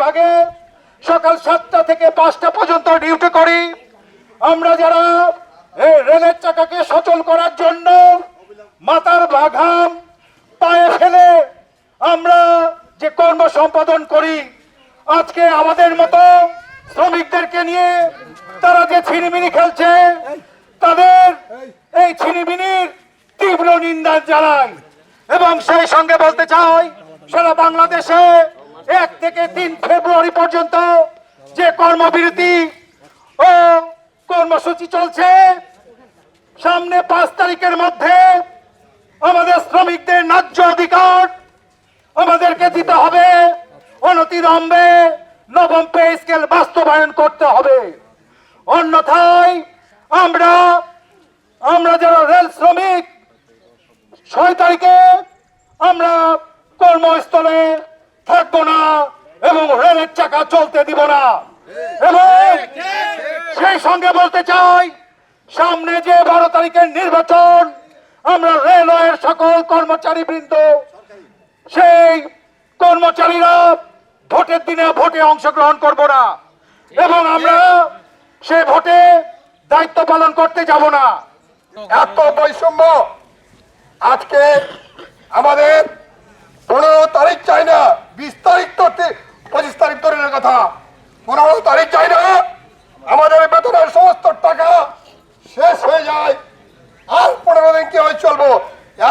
বিভাগে সকাল 7টা থেকে 5টা পর্যন্ত ডিউটি করি। আমরা যারা এই রেলের চাকাকে সচল করার জন্য মাথার ঘাম পায়ে ফেলে আমরা যে কর্ম সম্পাদন করি, আজকে আমাদের মতো শ্রমিকদেরকে নিয়ে তারা যে ছিনিমিনি খেলছে, তাদের এই ছিনিমিনির তীব্র নিন্দা জানাই। এবং সেই সঙ্গে বলতে চাই, সারা বাংলাদেশে 1 থেকে 3 ফেব্রুয়ারি পর্যন্ত যে কর্মবিরতি ও কর্মসূচি চলছে, সামনে 5 তারিখের মধ্যে আমাদের শ্রমিকদের ন্যায্য অধিকার আমাদেরকে দিতে হবে। অনতিবিলম্বে নবম পে স্কেল বাস্তবায়ন করতে হবে। অন্যথায় আমরা যারা রেল শ্রমিক 6 তারিখে আমরা কর্মস্থলে থাকবো না এবং রেলের চাকা চলতে দিব না। এবং সেই সঙ্গে বলতে চাই, সামনে যে 12 তারিখের নির্বাচন, আমরা রেলওয়ের সকল কর্মচারী বৃন্দ, সেই কর্মচারীরা ভোটের দিনে ভোটে অংশগ্রহণ করব না এবং আমরা সেই ভোটে দায়িত্ব পালন করতে যাব না। এত বৈষম্য আজকে আমাদের 15 তারিখ চাই না, 20 তারিখ তো 25 তারিখ ধরে কথা, 15 তারিখ চাই না, আমাদের বেতনের সমস্ত টাকা শেষ হয়ে যায়, আর 15 দিন কি হয়ে চলবো?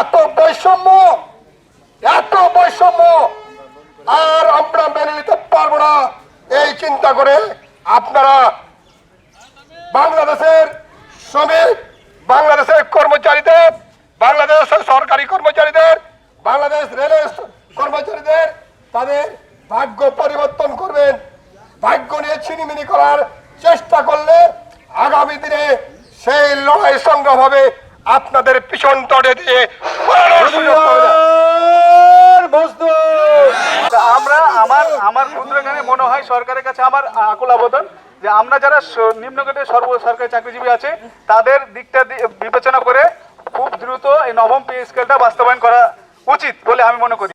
এত বৈষম্য, এত বৈষম্য আর আমরা মেনে নিতে পারবো না। এই চিন্তা করে আপনারা বাংলাদেশের শ্রমিক, বাংলাদেশের কর্মচারীদের, বাংলাদেশের সরকারি কর্মচারীদের, বাংলাদেশ রেলের কর্মচারীদের তাদের ভাগ্য পরিবর্তন করবেন। ভাগ্য নিয়ে ছিনিমিনি করার চেষ্টা করলে আগামী দিনে সেই লড়াই সংগ্রাম হবে আপনাদের পিছন তড়ে দিয়ে। আমার ক্ষুদ্রজ্ঞানে মনে হয় সরকারের কাছে আমার আকুল আবেদন যে আমরা যারা নিম্ন গ্রেডের সরকারি চাকরিজীবী আছে তাদের দিকটা বিবেচনা করে খুব দ্রুত এই নবম পে স্কেলটা বাস্তবায়ন করা উচিত বলে আমি মনে করি।